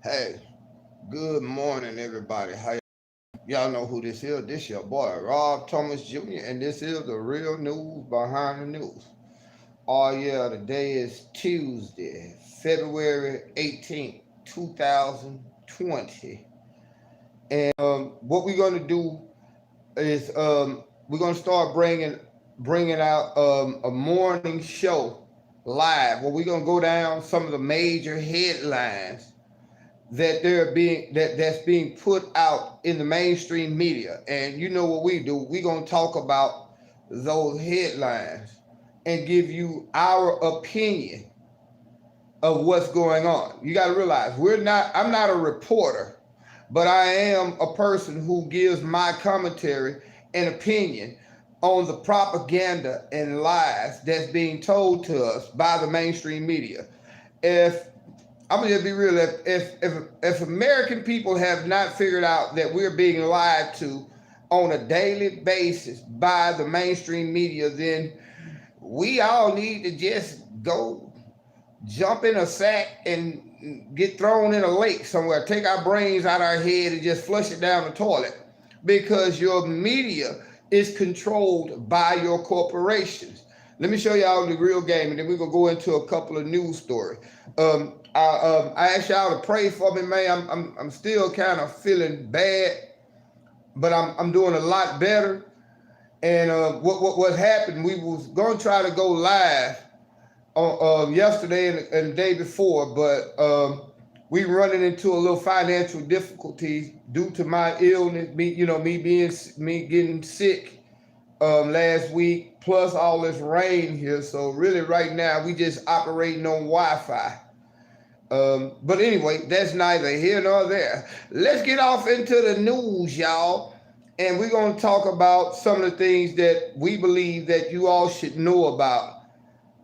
Hey, good morning, everybody. How y'all know who this is? This your boy Rob Thomas Jr. and this is the real news behind the news. Oh yeah, today is Tuesday, February 18th, 2020. And what we're gonna do is we're gonna start bringing out a morning show live where we're gonna go down some of the major headlines that's being put out in the mainstream media. And you know what we do? We're gonna talk about those headlines and give you our opinion of what's going on. You gotta realize I'm not a reporter, but I am a person who gives my commentary and opinion on the propaganda and lies that's being told to us by the mainstream media. If I'm gonna just be real. If American people have not figured out that we're being lied to on a daily basis by the mainstream media, then we all need to just go jump in a sack and get thrown in a lake somewhere. Take our brains out of our head and just flush it down the toilet, because your media is controlled by your corporations. Let me show y'all the real game, and then we're gonna go into a couple of news stories. I asked y'all to pray for me, man. I'm still kind of feeling bad, but I'm doing a lot better. And what happened? We was gonna try to go live on yesterday and the day before, but we running into a little financial difficulties due to my illness. Me getting sick last week, plus all this rain here. So really, right now we just operating on Wi-Fi. But anyway, that's neither here nor there. Let's get off into the news, y'all. And we're going to talk about some of the things that we believe that you all should know about.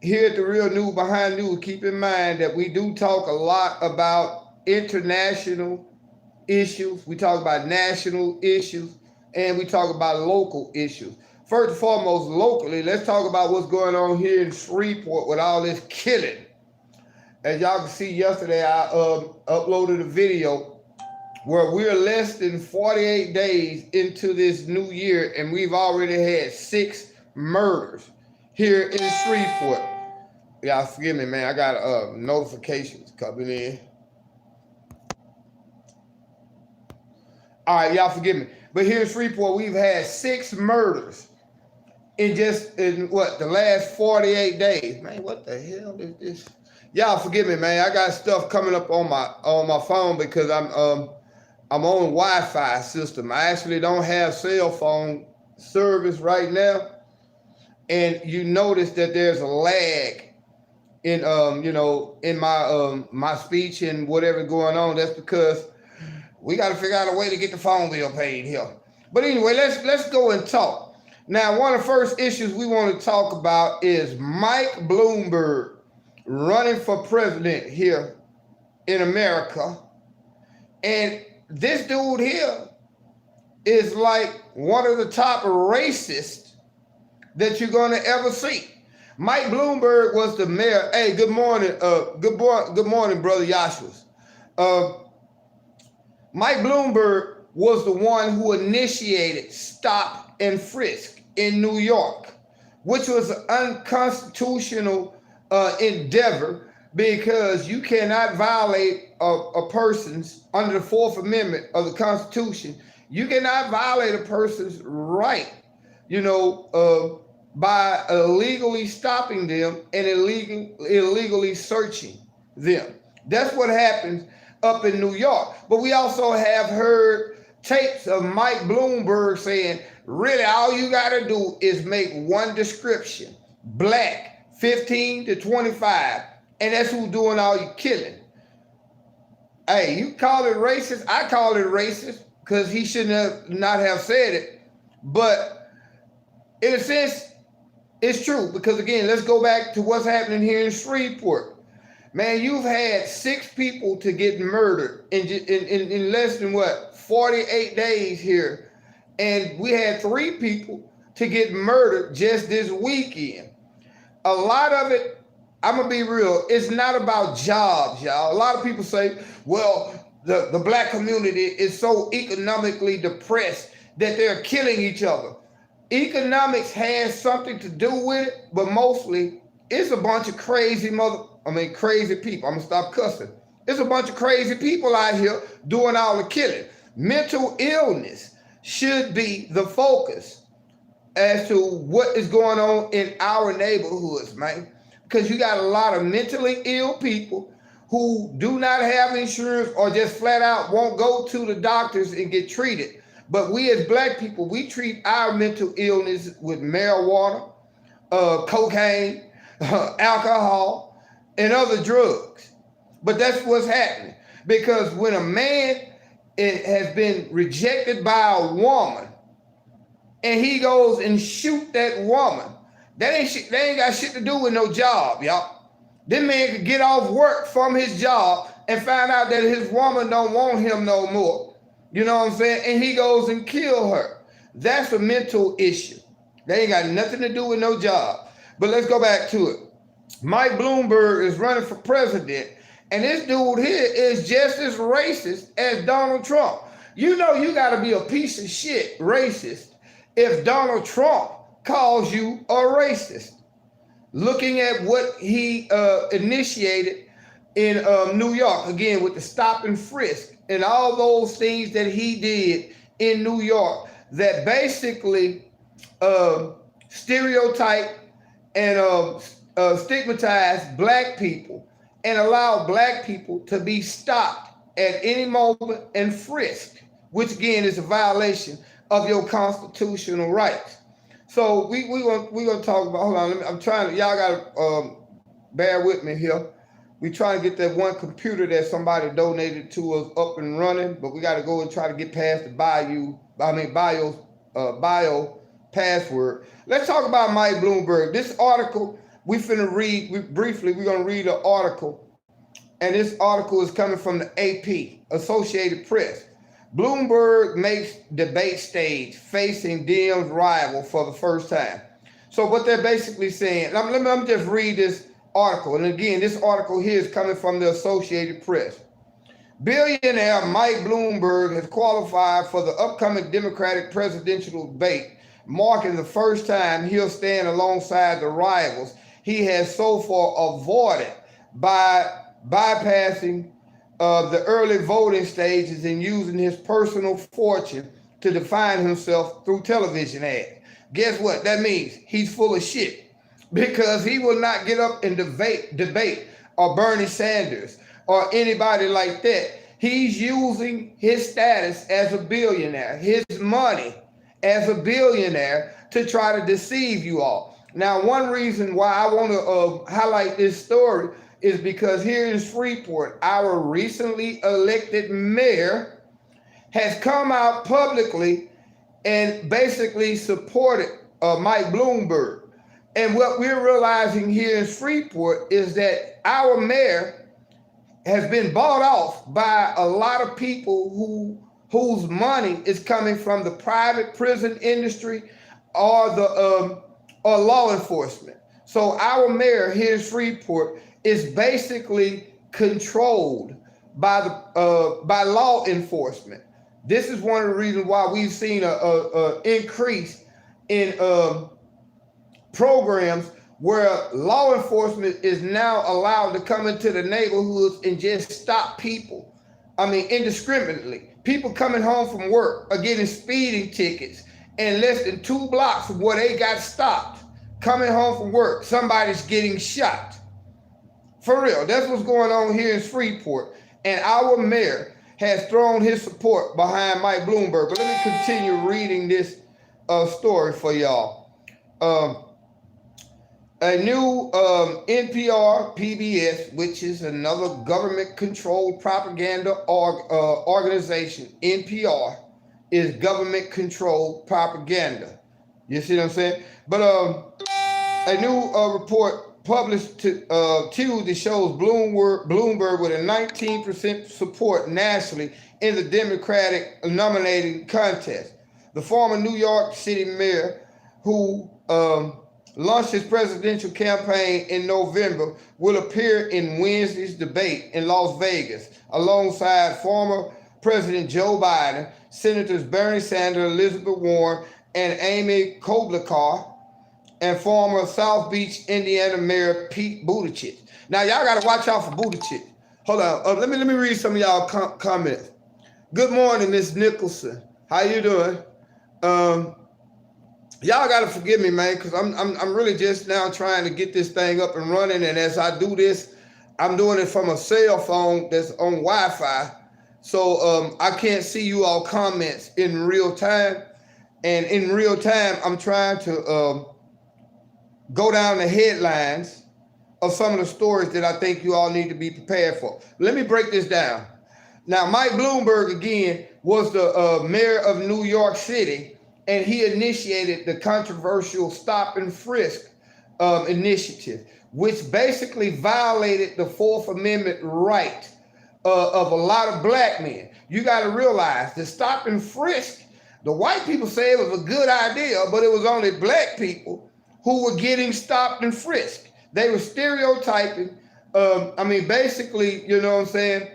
Here at the Real News Behind News, keep in mind that we do talk a lot about international issues. We talk about national issues, and we talk about local issues. First and foremost, locally, let's talk about what's going on here in Shreveport with all this killing. As y'all can see, yesterday I uploaded a video where we're less than 48 days into this new year, and we've already had 6 murders here in Shreveport. Y'all forgive me, man. I got notifications coming in. All right, y'all forgive me. But here in Shreveport, we've had 6 murders in the last 48 days. Man, what the hell is this? Y'all forgive me, man. I got stuff coming up on my phone because I'm on Wi-Fi system. I actually don't have cell phone service right now, and you notice that there's a lag in in my speech and whatever going on. That's because we got to figure out a way to get the phone bill paid here. But anyway, let's go and talk. Now, one of the first issues we want to talk about is Mike Bloomberg running for president here in America. And this dude here is like one of the top racists that you're going to ever see. Mike Bloomberg was the mayor. Hey, good morning. Good morning, brother Joshua. Mike Bloomberg was the one who initiated stop and frisk in New York, which was an unconstitutional endeavor, because you cannot violate a person's, under the 4th Amendment of the Constitution, you cannot violate a person's right, by illegally stopping them and illegally searching them. That's what happens up in New York. But we also have heard tapes of Mike Bloomberg saying, really, all you got to do is make one description: black, 15 to 25, and that's who's doing all your killing. Hey, you call it racist? I call it racist because he shouldn't not have said it. But in a sense, it's true, because again, let's go back to what's happening here in Shreveport. Man, you've had 6 people to get murdered in less than 48 days here, and we had 3 people to get murdered just this weekend. A lot of it, I'm gonna be real. It's not about jobs, y'all. A lot of people say, well, the black community is so economically depressed that they're killing each other. Economics has something to do with it, but mostly it's a bunch of crazy people. I'm gonna stop cussing. It's a bunch of crazy people out here doing all the killing. Mental illness should be the focus as to what is going on in our neighborhoods, man. Because you got a lot of mentally ill people who do not have insurance or just flat out won't go to the doctors and get treated. But we as black people, we treat our mental illness with marijuana, cocaine, alcohol, and other drugs. But that's what's happening. Because when a man has been rejected by a woman and he goes and shoot that woman, that ain't got shit to do with no job, y'all. This man could get off work from his job and find out that his woman don't want him no more. You know what I'm saying? And he goes and kill her. That's a mental issue. They ain't got nothing to do with no job. But let's go back to it. Mike Bloomberg is running for president, and this dude here is just as racist as Donald Trump. You know you got to be a piece of shit racist if Donald Trump calls you a racist. Looking at what he initiated in New York, again, with the stop and frisk and all those things that he did in New York that basically stereotype and stigmatize black people and allow black people to be stopped at any moment and frisked, which again is a violation of your constitutional rights. So we gonna talk about. Hold on, I'm trying to. Y'all gotta bear with me here. We trying to get that one computer that somebody donated to us up and running, but we got to go and try to get past the bio password. Let's talk about Mike Bloomberg. This article we finna read. We're gonna read an article, and this article is coming from the AP, Associated Press. Bloomberg makes debate stage facing Dems rival for the first time. So what they're basically saying, let me just read this article. And again, this article here is coming from the Associated Press. Billionaire Mike Bloomberg has qualified for the upcoming Democratic presidential debate, marking the first time he'll stand alongside the rivals he has so far avoided by bypassing the early voting stages and using his personal fortune to define himself through television ads. Guess what? That means he's full of shit, because he will not get up and debate or Bernie Sanders or anybody like that. He's using his status as a billionaire, his money as a billionaire, to try to deceive you all. Now, one reason why I want to highlight this story is because here in Freeport, our recently elected mayor has come out publicly and basically supported Mike Bloomberg. And what we're realizing here in Freeport is that our mayor has been bought off by a lot of people whose money is coming from the private prison industry or the or law enforcement. So our mayor here in Freeport is basically controlled by law enforcement. This is one of the reasons why we've seen a increase in programs where law enforcement is now allowed to come into the neighborhoods and just stop people. I mean, indiscriminately. People coming home from work are getting speeding tickets in less than 2 blocks from where they got stopped. Coming home from work, somebody's getting shot. For real, that's what's going on here in Freeport. And our mayor has thrown his support behind Mike Bloomberg. But let me continue reading this story for y'all. A new NPR PBS, which is another government-controlled propaganda organization. NPR is government-controlled propaganda. You see what I'm saying? But a new report published Tuesday shows Bloomberg with a 19% support nationally in the Democratic nominating contest. The former New York City mayor, who launched his presidential campaign in November, will appear in Wednesday's debate in Las Vegas alongside former President Joe Biden, Senators Bernie Sanders, Elizabeth Warren, and Amy Klobuchar, and former South Beach, Indiana Mayor Pete Buttigieg. Now y'all gotta watch out for Buttigieg. Hold on, let me read some of y'all comments. Good morning, Miss Nicholson. How you doing? Y'all gotta forgive me, man, because I'm really just now trying to get this thing up and running. And as I do this, I'm doing it from a cell phone that's on Wi-Fi, so I can't see you all comments in real time. And in real time, I'm trying to go down the headlines of some of the stories that I think you all need to be prepared for. Let me break this down. Now, Mike Bloomberg, again, was the mayor of New York City, and he initiated the controversial stop and frisk initiative, which basically violated the Fourth Amendment right of a lot of black men. You got to realize the stop and frisk, the white people say it was a good idea, but it was only black people who were getting stopped and frisked. They were stereotyping. Basically, you know what I'm saying?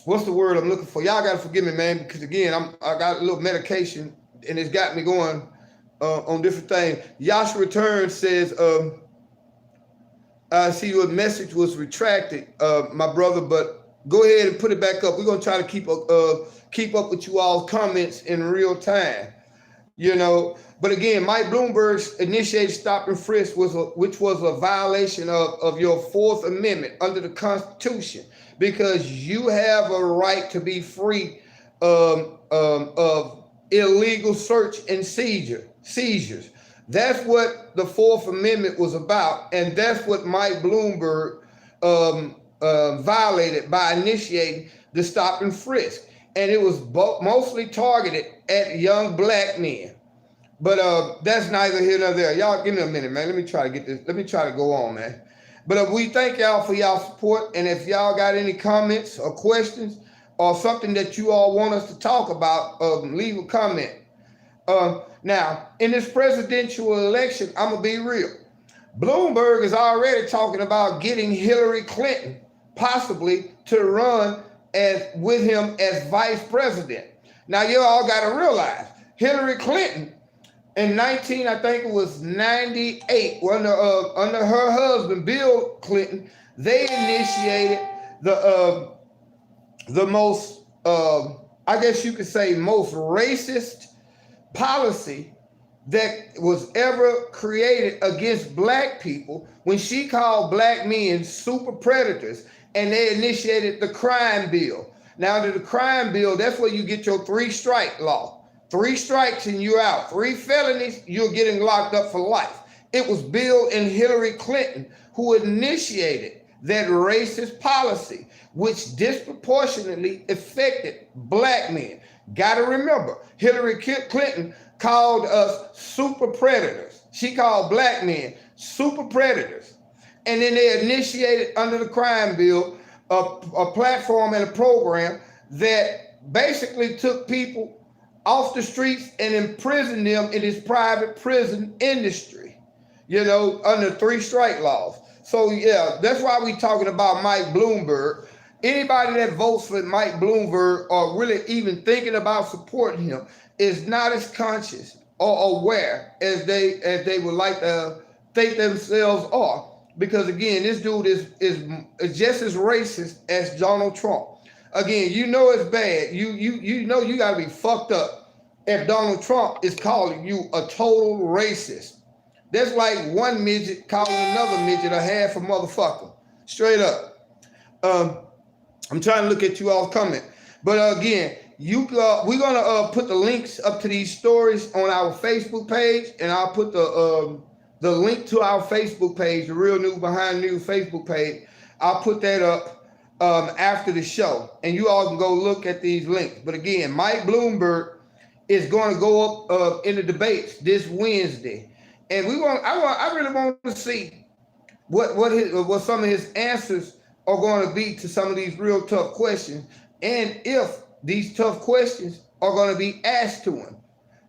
What's the word I'm looking for? Y'all gotta forgive me, man, because again, I got a little medication and it's got me going on different things. Yasha Return says, I see your message was retracted, my brother, but go ahead and put it back up. We're gonna try to keep up with you all's comments in real time. You know, but again, Mike Bloomberg's initiated stop and frisk which was a violation of your Fourth Amendment under the Constitution, because you have a right to be free of illegal search and seizures. That's what the Fourth Amendment was about, and that's what Mike Bloomberg violated by initiating the stop and frisk. And it was mostly targeted at young black men. But that's neither here nor there. Y'all give me a minute, man. Let me try to get this. Let me try to go on, man. But we thank y'all for y'all support. And if y'all got any comments or questions or something that you all want us to talk about, leave a comment. Now, in this presidential election, I'm going to be real. Bloomberg is already talking about getting Hillary Clinton possibly to run with him as vice president. Now, you all got to realize Hillary Clinton in 98, under her husband Bill Clinton, they initiated the most, I guess you could say, most racist policy that was ever created against black people, when she called black men super predators, and they initiated the crime bill. Now, under the crime bill, that's where you get your 3-strike law. 3 strikes and you're out. 3 felonies, you're getting locked up for life. It was Bill and Hillary Clinton who initiated that racist policy, which disproportionately affected black men. Got to remember, Hillary Clinton called us super predators. She called black men super predators. And then they initiated under the crime bill a platform and a program that basically took people off the streets and imprisoned them in this private prison industry, you know, under 3-strike laws. So yeah, that's why we talking about Mike Bloomberg. Anybody that votes for Mike Bloomberg or really even thinking about supporting him is not as conscious or aware as they would like to think themselves are. Because again, this dude is just as racist as Donald Trump. Again, you know it's bad. You know you gotta be fucked up if Donald Trump is calling you a total racist. That's like one midget calling another midget a half a motherfucker. Straight up. I'm trying to look at you all comment. But again, we're gonna put the links up to these stories on our Facebook page, and I'll put the link to our Facebook page, the Real News Behind News Facebook page. I'll put that up after the show, and you all can go look at these links. But again, Mike Bloomberg is going to go up in the debates this Wednesday, and I really want to see what some of his answers are going to be to some of these real tough questions, and if these tough questions are going to be asked to him.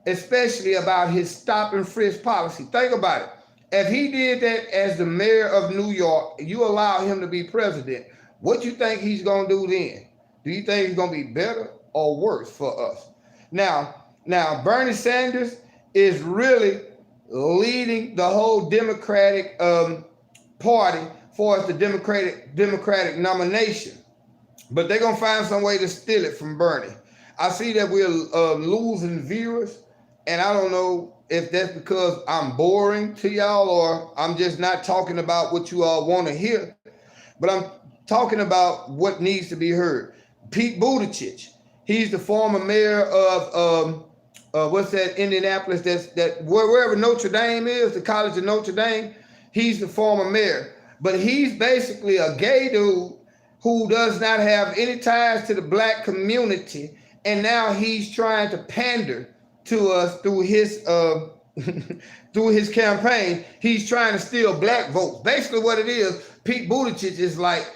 especially about his stop and frisk policy. Think about it. If he did that as the mayor of New York, you allow him to be president, what you think he's going to do then? Do you think he's going to be better or worse for us? Now, Bernie Sanders is really leading the whole Democratic party for the Democratic nomination, but they're gonna find some way to steal it from Bernie. I see that we're losing viewers, and I don't know if that's because I'm boring to y'all or I'm just not talking about what you all want to hear, but I'm talking about what needs to be heard. Pete Buttigieg, he's the former mayor of what's that, Indianapolis, that wherever Notre Dame is, the College of Notre Dame. He's the former mayor, but he's basically a gay dude who does not have any ties to the black community, and now he's trying to pander to us through his through his campaign. He's trying to steal black votes. Basically what it is, Pete Buttigieg is like,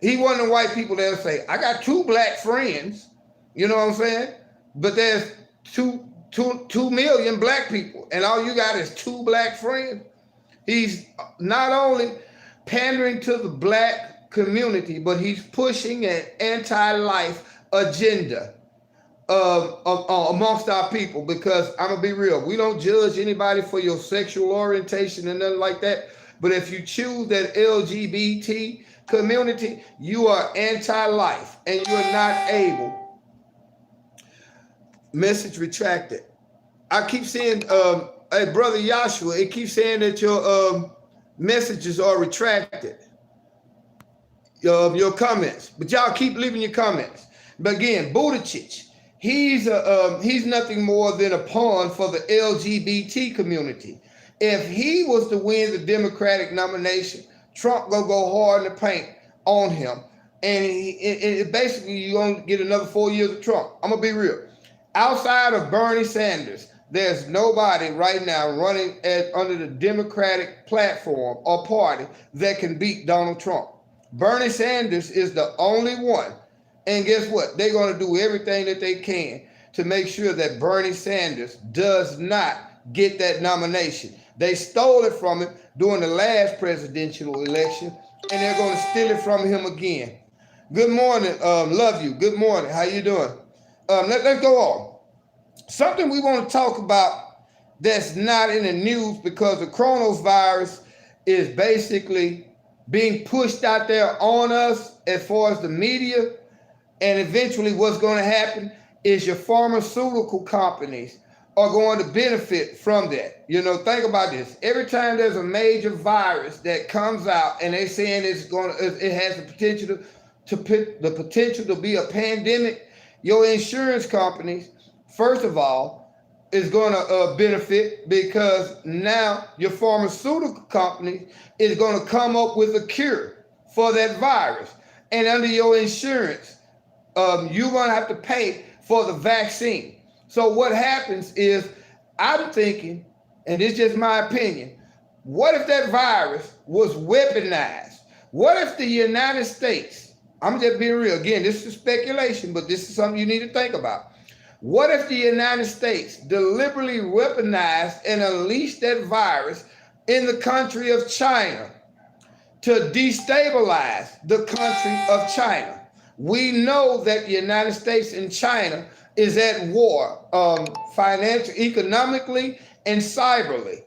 he one of the white people that'll say, I got 2 black friends, you know what I'm saying? But there's 2 million black people, and all you got is 2 black friends. He's not only pandering to the black community, but he's pushing an anti-life agenda amongst our people, because I'm gonna be real, we don't judge anybody for your sexual orientation and nothing like that, but if you choose that LGBT community, you are anti-life and you are not able. Message retracted. I keep saying, hey, Brother Joshua, it keeps saying that your messages are retracted, your comments, but y'all keep leaving your comments. But again, Buttigieg, he's nothing more than a pawn for the LGBT community. If he was to win the Democratic nomination, Trump gonna go hard in the paint on him, and it basically you're gonna get another 4 years of Trump. I'm gonna be real. Outside of Bernie Sanders, there's nobody right now running under the Democratic platform or party that can beat Donald Trump. Bernie Sanders is the only one. And guess what? They're going to do everything that they can to make sure that Bernie Sanders does not get that nomination. They stole it from him during the last presidential election, and they're going to steal it from him again. Good morning. Love you. Good morning. How you doing? Let's go on. Something we want to talk about that's not in the news, because the coronavirus is basically being pushed out there on us as far as the media, and eventually what's going to happen is your pharmaceutical companies are going to benefit from that. You know, think about this. Every time there's a major virus that comes out and they're saying it has the potential to be a pandemic, your insurance companies, first of all, is going to benefit, because now your pharmaceutical company is going to come up with a cure for that virus. And under your insurance, you're going to have to pay for the vaccine. So what happens is, I'm thinking, and it's just my opinion, what if that virus was weaponized? What if the United States, I'm just being real, again, this is speculation, but this is something you need to think about. What if the United States deliberately weaponized and unleashed that virus in the country of China to destabilize the country of China? We know that the United States and China is at war, financially, economically, and cyberly.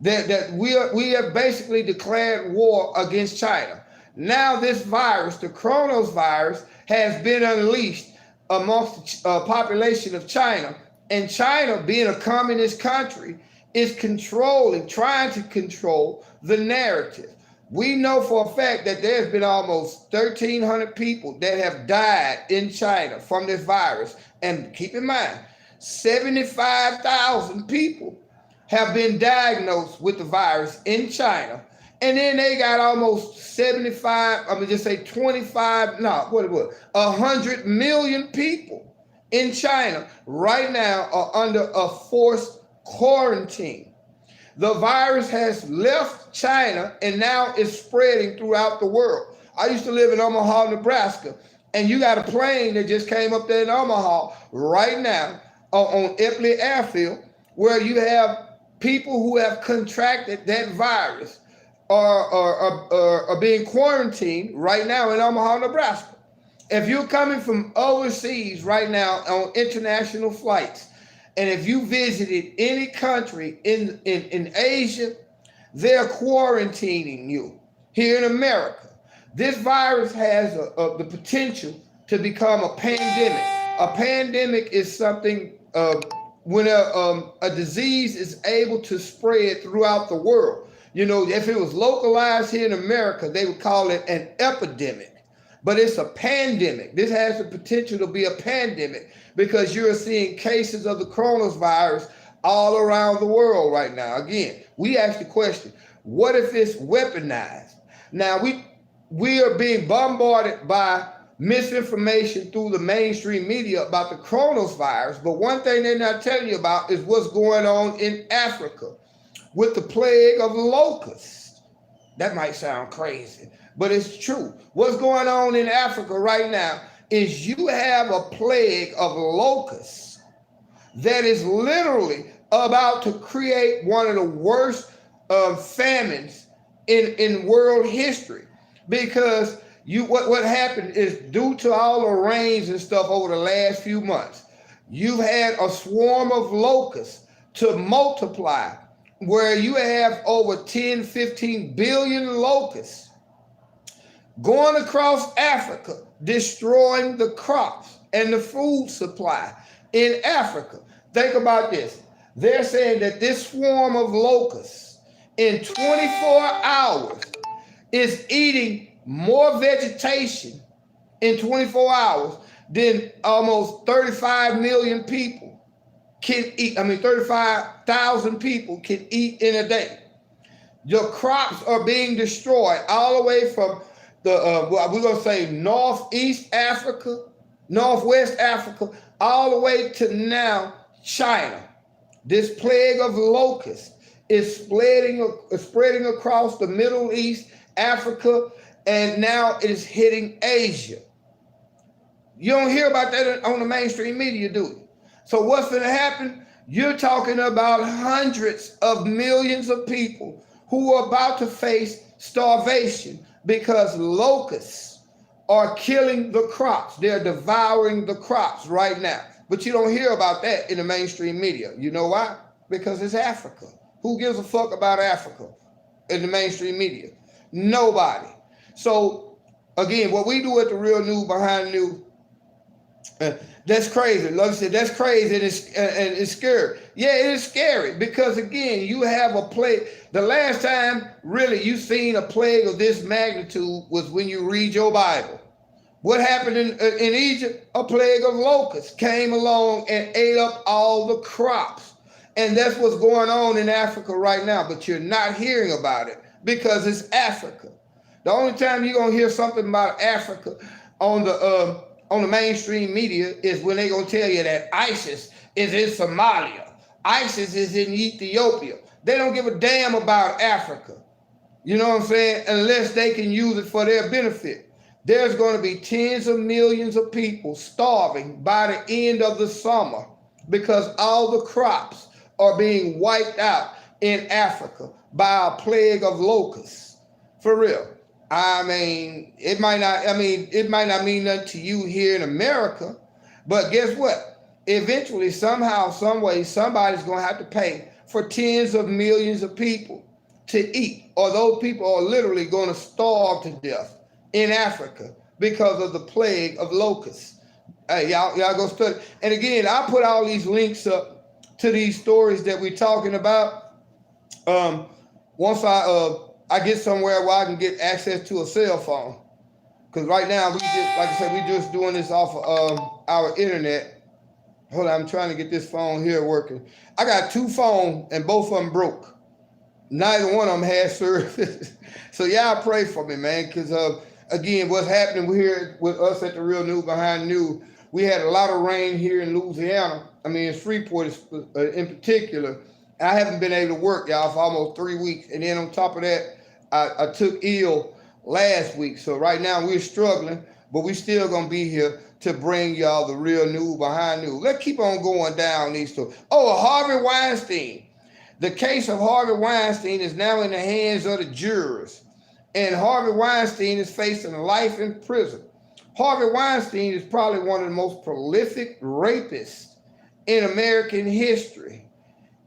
That we have basically declared war against China. Now this virus, the coronavirus, has been unleashed amongst the population of China, and China, being a communist country, is trying to control the narrative. We know for a fact that there's been almost 1,300 people that have died in China from this virus. And keep in mind, 75,000 people have been diagnosed with the virus in China. And then they got almost 100 million people in China right now are under a forced quarantine. The virus has left China and now is spreading throughout the world. I used to live in Omaha, Nebraska, and you got a plane that just came up there in Omaha right now on Eppley Airfield, where you have people who have contracted that virus are being quarantined right now in Omaha, Nebraska. If you're coming from overseas right now on international flights, and if you visited any country in Asia, they're quarantining you. Here in America, this virus has the potential to become a pandemic. A pandemic is something when a disease is able to spread throughout the world. You know, if it was localized here in America, they would call it an epidemic. But it's a pandemic. This has the potential to be a pandemic because you're seeing cases of the coronavirus all around the world right now. Again, we ask the question, what if it's weaponized? Now, we are being bombarded by misinformation through the mainstream media about the coronavirus, but one thing they're not telling you about is what's going on in Africa with the plague of locusts. That might sound crazy, but it's true. What's going on in Africa right now is you have a plague of locusts that is literally about to create one of the worst famines in world history, because what happened is, due to all the rains and stuff over the last few months, you've had a swarm of locusts to multiply, where you have over 10, 15 billion locusts going across Africa, destroying the crops and the food supply in Africa. Think about this. They're saying that this swarm of locusts in 24 hours is eating more vegetation in 24 hours than almost 35 million people can eat. 35,000 people can eat in a day. Your crops are being destroyed all the way from we're going to say Northeast Africa, Northwest Africa, all the way to now China. This plague of locusts is spreading across the Middle East, Africa, and now it is hitting Asia. You don't hear about that on the mainstream media, do you? So what's going to happen? You're talking about hundreds of millions of people who are about to face starvation because locusts are killing the crops. They're devouring the crops right now. But you don't hear about that in the mainstream media. You know why? Because it's Africa. Who gives a fuck about Africa in the mainstream media? Nobody. So, again, what we do at the Real News Behind the News, that's crazy. Like I said, that's crazy and it's scary. Yeah, it is scary because, again, you have a plague. The last time, really, you seen a plague of this magnitude was when you read your Bible. What happened in Egypt? A plague of locusts came along and ate up all the crops. And that's what's going on in Africa right now. But you're not hearing about it because it's Africa. The only time you're going to hear something about Africa on the mainstream media is when they're going to tell you that ISIS is in Somalia. ISIS is in Ethiopia. They don't give a damn about Africa. You know what I'm saying? Unless they can use it for their benefit. There's going to be tens of millions of people starving by the end of the summer because all the crops are being wiped out in Africa by a plague of locusts. For real. It might not mean nothing to you here in America, but guess what? Eventually, somehow, some way, somebody's going to have to pay for tens of millions of people to eat, or those people are literally going to starve to death in Africa because of the plague of locusts. Hey, y'all go study. And again, I put all these links up to these stories that we're talking about. Once I get somewhere where I can get access to a cell phone, because right now we just doing this off of our internet. Hold on, I'm trying to get this phone here working. I got two phones and both of them broke. Neither one of them has service. So y'all pray for me, man, because again, what's happening here with us at the Real News Behind the News, we had a lot of rain here in Louisiana. In Freeport in particular. I haven't been able to work, y'all, for almost 3 weeks. And then on top of that, I took ill last week. So right now we're struggling, but we still going to be here to bring y'all the real news behind news. Let's keep on going down these stories. Oh, Harvey Weinstein. The case of Harvey Weinstein is now in the hands of the jurors, and Harvey Weinstein is facing life in prison. Harvey Weinstein is probably one of the most prolific rapists in American history.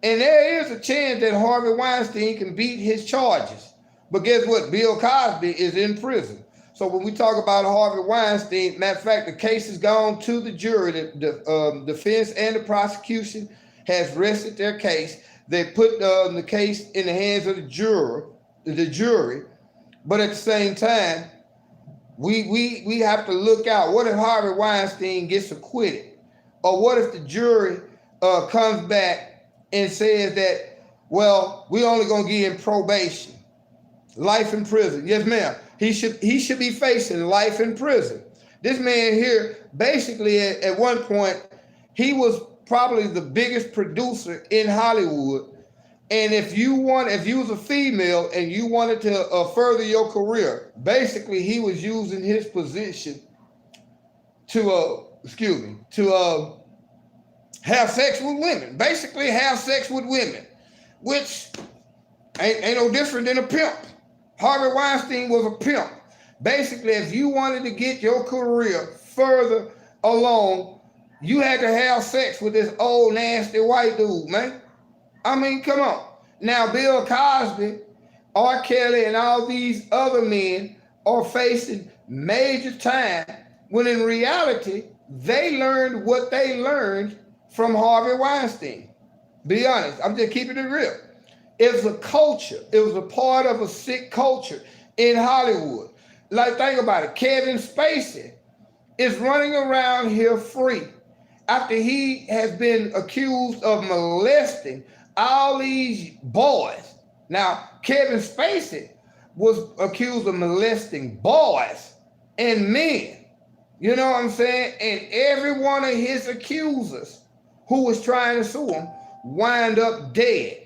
And there is a chance that Harvey Weinstein can beat his charges. But guess what? Bill Cosby is in prison. So when we talk about Harvey Weinstein, matter of fact, the case has gone to the jury. The defense and the prosecution has rested their case. They put the case in the hands of the jury. But at the same time, we have to look out. What if Harvey Weinstein gets acquitted? Or what if the jury comes back and says that, well, we only gonna give him probation, life in prison? Yes, ma'am. He should be facing life in prison. This man here, basically, at one point, he was probably the biggest producer in Hollywood. And if you was a female and you wanted to further your career, basically he was using his position to have sex with women. Basically have sex with women, which ain't no different than a pimp. Harvey Weinstein was a pimp. Basically, if you wanted to get your career further along, you had to have sex with this old nasty white dude, man. I mean, come on. Now, Bill Cosby, R. Kelly, and all these other men are facing major time when in reality, they learned what they learned from Harvey Weinstein. Be honest, I'm just keeping it real. It was a culture. It was a part of a sick culture in Hollywood. Like, think about it. Kevin Spacey is running around here free after he has been accused of molesting all these boys. Now, Kevin Spacey was accused of molesting boys and men. You know what I'm saying? And every one of his accusers who was trying to sue him wind up dead.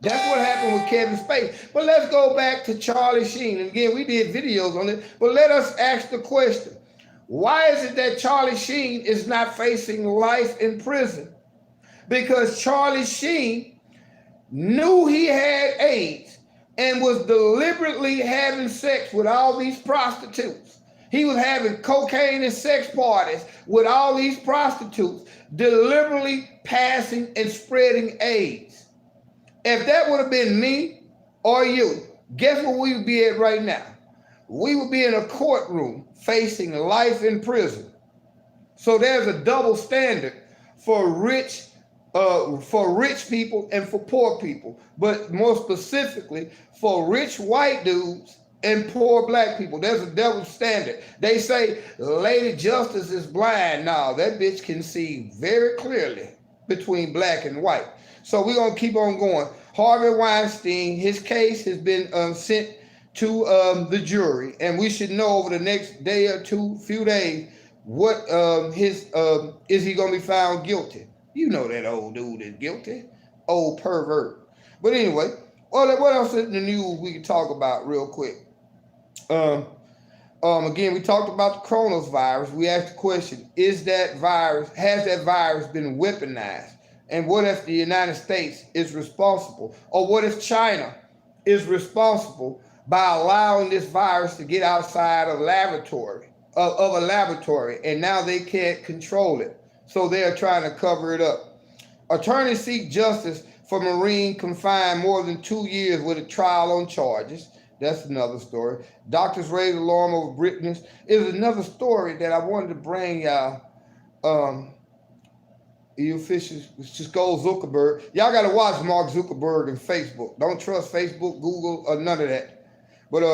That's what happened with Kevin Spacey. But let's go back to Charlie Sheen. And again, we did videos on it. But let us ask the question. Why is it that Charlie Sheen is not facing life in prison? Because Charlie Sheen knew he had AIDS and was deliberately having sex with all these prostitutes. He was having cocaine and sex parties with all these prostitutes, deliberately passing and spreading AIDS. If that would have been me or you, guess where we would be at right now? We would be in a courtroom facing life in prison. So there's a double standard for rich people and for poor people, but more specifically for rich white dudes and poor black people. There's a double standard. They say Lady Justice is blind. No, that bitch can see very clearly between black and white. So we're going to keep on going. Harvey Weinstein, his case has been sent to the jury, and we should know over the next day or few days, what is he going to be found guilty? You know that old dude is guilty, old pervert. But anyway, what else in the news we can talk about real quick? Again, we talked about the coronavirus. We asked the question, has that virus been weaponized? And what if the United States is responsible? Or what if China is responsible by allowing this virus to get outside of a laboratory, and now they can't control it? So they're trying to cover it up. Attorneys seek justice for Marine confined more than 2 years with a trial on charges. That's another story. Doctors raise alarm over Britney. It was another story that I wanted to bring y'all. You fishes, just go Zuckerberg. Y'all got to watch Mark Zuckerberg and Facebook. Don't trust Facebook, Google, or none of that. But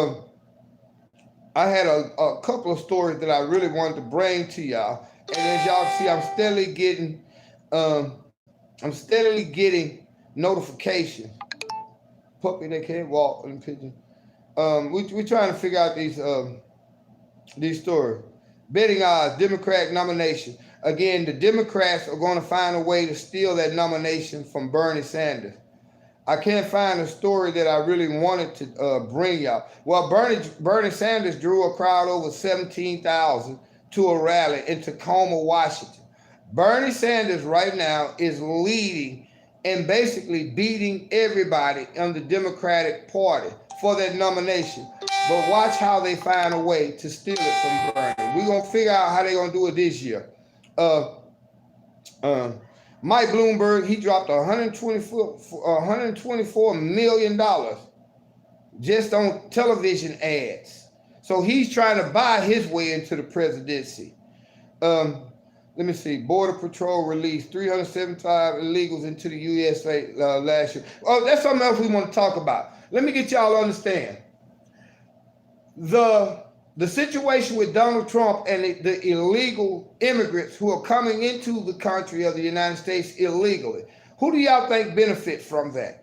I had a couple of stories that I really wanted to bring to y'all. And as y'all see, I'm steadily getting notifications. Puppy that can't walk in the pigeon. We're trying to figure out these stories. Betting odds, Democratic nomination. Again, the Democrats are going to find a way to steal that nomination from Bernie Sanders. I can't find a story that I really wanted to bring y'all. Well, Bernie Sanders drew a crowd over 17,000 to a rally in Tacoma, Washington. Bernie Sanders right now is leading and basically beating everybody on the Democratic Party for that nomination. But watch how they find a way to steal it from Bernie. We're going to figure out how they're going to do it this year. Mike Bloomberg, he dropped $124 million just on television ads. So he's trying to buy his way into the presidency. Let me see. Border Patrol released 375 illegals into the USA last year. Oh, that's something else we want to talk about. Let me get y'all to understand. The situation with Donald Trump and the illegal immigrants who are coming into the country of the United States illegally. Who do y'all think benefits from that?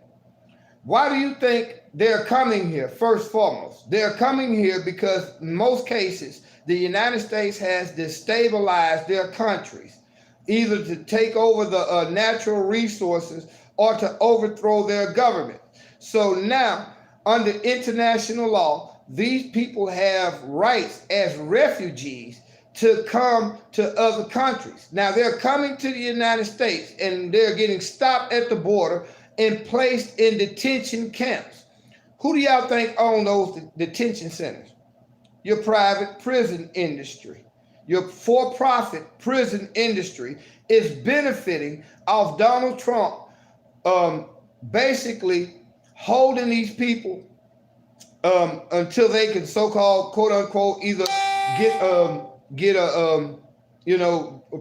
Why do you think they're coming here? First and foremost, they're coming here because in most cases, the United States has destabilized their countries, either to take over the natural resources or to overthrow their government. So now, under international law, these people have rights as refugees to come to other countries. Now, they're coming to the United States and they're getting stopped at the border and placed in detention camps. Who do y'all think own those detention centers? Your private prison industry. Your for-profit prison industry is benefiting off Donald Trump basically holding these people until they can so-called quote unquote either get a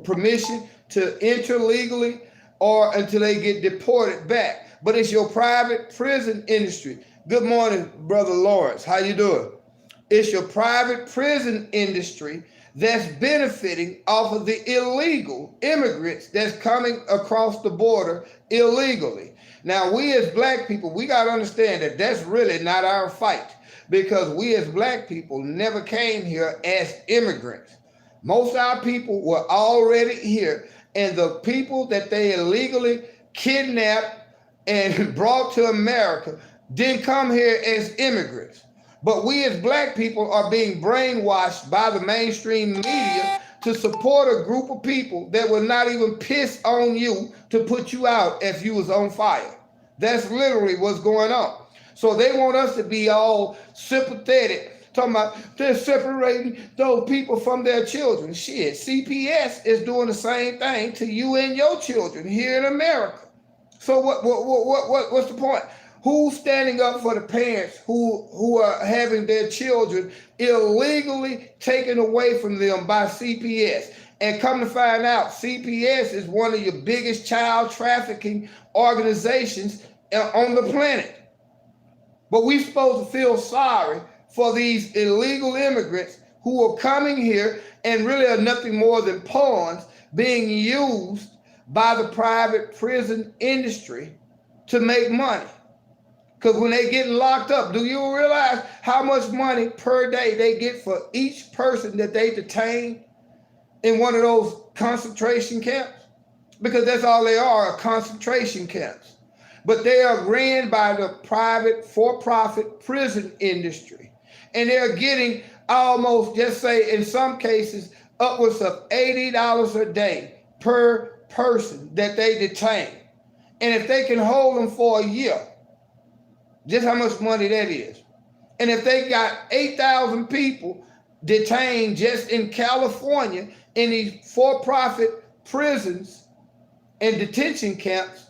permission to enter legally or until they get deported back. But it's your private prison industry. Good morning, Brother Lawrence. How you doing? It's your private prison industry that's benefiting off of the illegal immigrants that's coming across the border illegally. Now, we as black people, we got to understand that that's really not our fight, because we as black people never came here as immigrants. Most of our people were already here, and the people that they illegally kidnapped and brought to America didn't come here as immigrants. But we as black people are being brainwashed by the mainstream media to support a group of people that will not even piss on you to put you out if you was on fire. That's literally what's going on. So they want us to be all sympathetic, talking about they're separating those people from their children. Shit, CPS is doing the same thing to you and your children here in America. So what's the point? Who's standing up for the parents who are having their children illegally taken away from them by CPS? And come to find out, CPS is one of your biggest child trafficking organizations on the planet. But we're supposed to feel sorry for these illegal immigrants who are coming here and really are nothing more than pawns being used by the private prison industry to make money. Because when they get locked up, do you realize how much money per day they get for each person that they detain in one of those concentration camps? Because that's all they are concentration camps. But they are ran by the private for-profit prison industry. And they're getting almost, just say in some cases, upwards of $80 a day per person that they detain. And if they can hold them for a year, just how much money that is. And if they got 8,000 people detained just in California in these for-profit prisons and detention camps,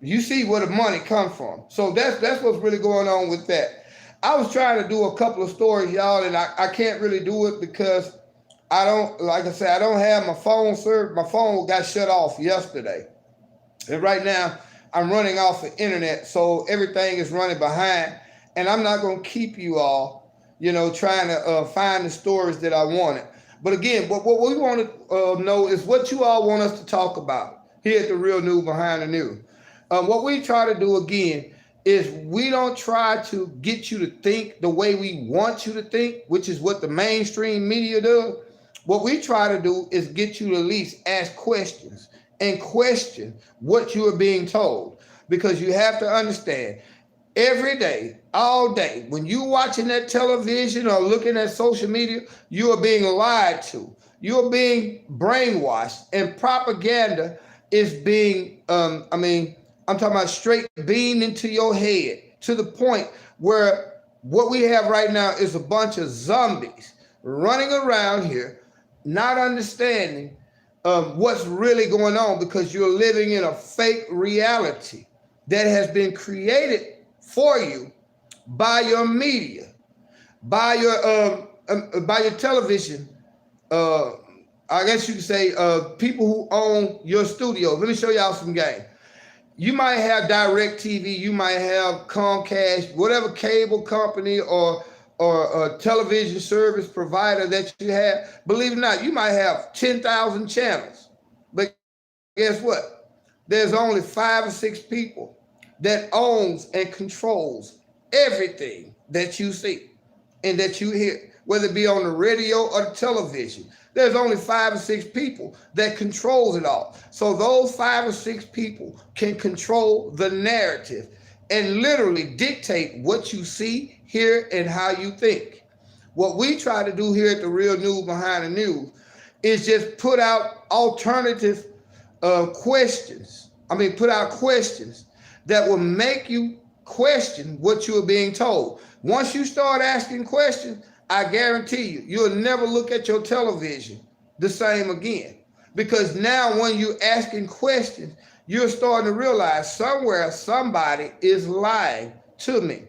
you see where the money comes from. So that's what's really going on with that. I was trying to do a couple of stories, y'all, and I can't really do it because I don't, like I said, I don't have my phone served. My phone got shut off yesterday. And right now, I'm running off the internet, so everything is running behind. And I'm not going to keep you all, trying to find the stories that I wanted. But again, what we want to know is what you all want us to talk about here at The Real News Behind the News. What we try to do, again, is we don't try to get you to think the way we want you to think, which is what the mainstream media does. What we try to do is get you to at least ask questions and question what you are being told. Because you have to understand, every day, all day. When you watching that television or looking at social media, you are being lied to. You are being brainwashed, and propaganda is being, I'm talking about straight beamed into your head to the point where what we have right now is a bunch of zombies running around here, not understanding what's really going on because you're living in a fake reality that has been created for you by your media, by your television. Uh, I guess you could say people who own your studios. Let me show y'all some game. You might have Direct TV, you might have Comcast, whatever cable company or a television service provider that you have. Believe it or not, you might have 10,000 channels. But guess what? There's only 5 or 6 people that owns and controls everything that you see and that you hear, whether it be on the radio or the television. There's only 5 or 6 people that controls it all. So those 5 or 6 people can control the narrative and literally dictate what you see, hear, and how you think. What we try to do here at the Real News Behind the News is just put out alternative questions. Put out questions that will make you question what you are being told. Once you start asking questions, I guarantee you, you'll never look at your television the same again. Because now when you're asking questions, you're starting to realize somewhere somebody is lying to me.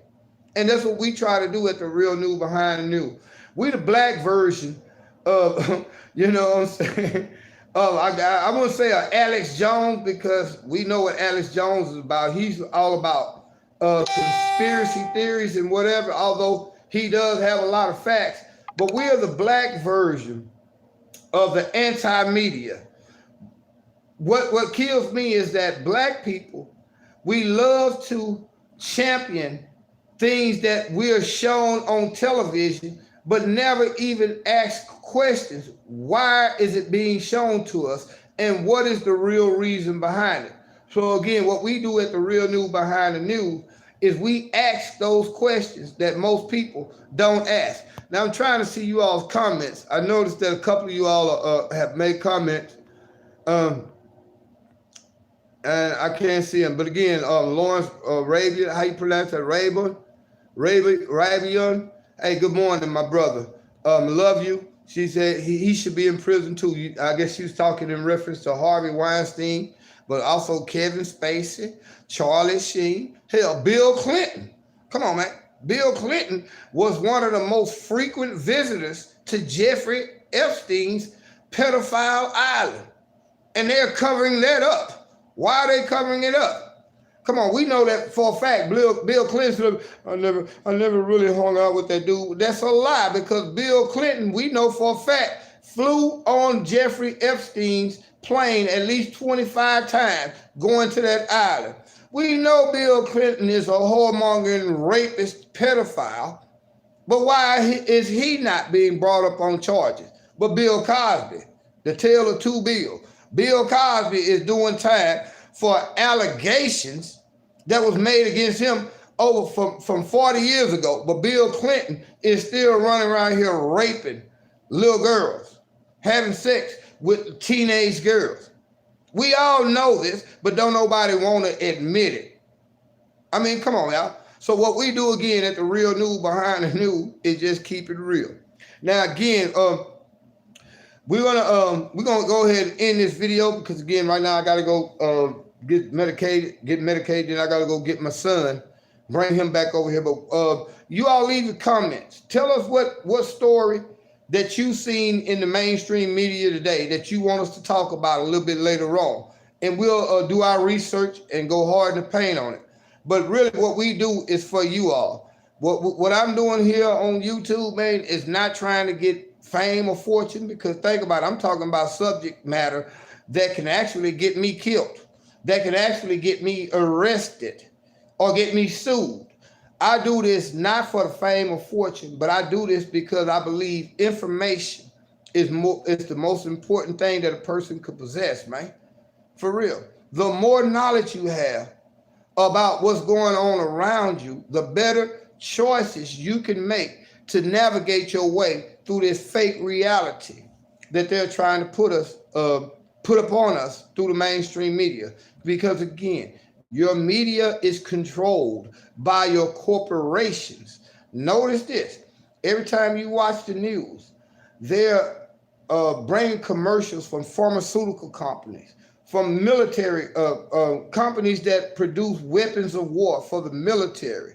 And that's what we try to do at the Real News Behind the News. We the black version of, you know what I'm saying? I'm going to say Alex Jones, because we know what Alex Jones is about. He's all about conspiracy theories and whatever, although he does have a lot of facts. But we are the black version of the anti-media. What kills me is that black people, we love to champion things that we are shown on television, but never even ask questions. Why is it being shown to us? And what is the real reason behind it? So again, what we do at the Real News Behind the News is we ask those questions that most people don't ask. Now I'm trying to see you all's comments. I noticed that a couple of you all have made comments. And I can't see them. But again, Lawrence Ravian, how you pronounce that? Ravian. Hey, good morning, my brother. Love you. She said he should be in prison too. I guess she was talking in reference to Harvey Weinstein, but also Kevin Spacey, Charlie Sheen, hell, Bill Clinton. Come on, man. Bill Clinton was one of the most frequent visitors to Jeffrey Epstein's pedophile island. And they're covering that up. Why are they covering it up? Come on, we know that for a fact. Bill Clinton, I never really hung out with that dude. That's a lie, because Bill Clinton, we know for a fact, flew on Jeffrey Epstein's plane at least 25 times going to that island. We know Bill Clinton is a whoremongering, rapist, pedophile, but why is he not being brought up on charges? But Bill Cosby, the tale of two Bills. Bill Cosby is doing time for allegations that was made against him over from 40 years ago. But Bill Clinton is still running around here raping little girls, having sex with teenage girls. We all know this, but don't nobody want to admit it. Come on, y'all. So what we do again at the Real News Behind the News is just keep it real. Now again, we're gonna go ahead and end this video, because again, right now I gotta go get medicated, then I gotta go get my son, bring him back over here. But you all leave your comments. Tell us what story that you've seen in the mainstream media today that you want us to talk about a little bit later on, and we'll do our research and go hard in the paint on it. But really, what we do is for you all. What I'm doing here on YouTube, man, is not trying to get fame or fortune, because think about it, I'm talking about subject matter that can actually get me killed, that can actually get me arrested or get me sued. I do this not for the fame or fortune, but I do this because I believe information is the most important thing that a person could possess, man. For real. The more knowledge you have, about what's going on around you, the better choices you can make to navigate your way through this fake reality that they're trying to put upon us through the mainstream media. Because again, your media is controlled by your corporations. Notice this: every time you watch the news, they're bringing commercials from pharmaceutical companies, from military companies that produce weapons of war for the military,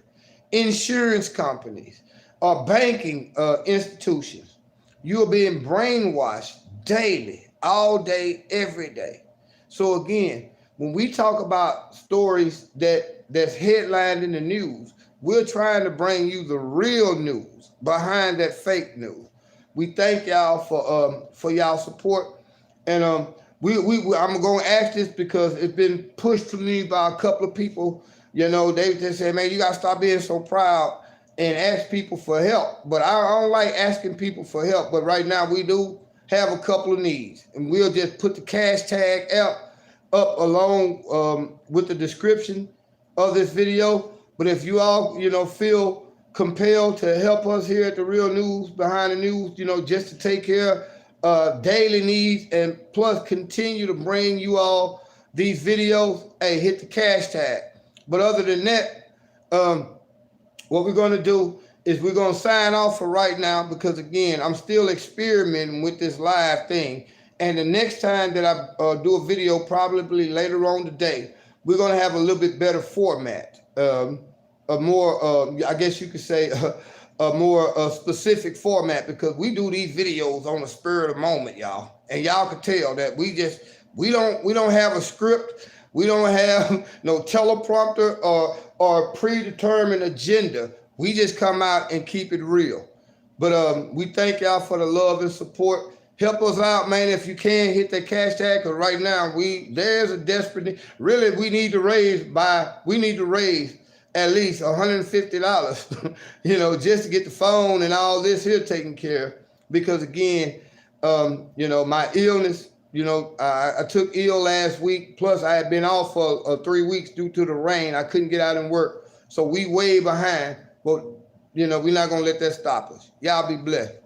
insurance companies, or banking institutions. You are being brainwashed daily, all day, every day. So again, when we talk about stories that's headlined in the news, we're trying to bring you the real news behind that fake news. We thank y'all for y'all support, and I'm gonna ask this because it's been pushed to me by a couple of people. You know, they just say, "Man, you gotta stop being so proud and ask people for help." But I don't like asking people for help. But right now we do have a couple of needs, and we'll just put the cash tag up along with the description of this video. But if you all, feel compelled to help us here at the Real News Behind the News, just to take care of daily needs and plus continue to bring you all these videos, hey, hit the cash tag. But other than that, what we're going to do is we're going to sign off for right now because, again, I'm still experimenting with this live thing. And the next time that I do a video, probably later on today, we're going to have a little bit better format, a more, I guess you could say, a more specific format, because we do these videos on the spur of the moment, y'all. And y'all can tell that we don't have a script. We don't have no teleprompter or predetermined agenda. We just come out and keep it real. But we thank y'all for the love and support. Help us out, man, if you can. Hit that cash tag, because right now there's a desperate need. Really, we need to raise at least $150, just to get the phone and all this here taken care of. Because again, my illness, I took ill last week. Plus, I had been off for 3 weeks due to the rain. I couldn't get out and work. So we way behind. But, we're not going to let that stop us. Y'all be blessed.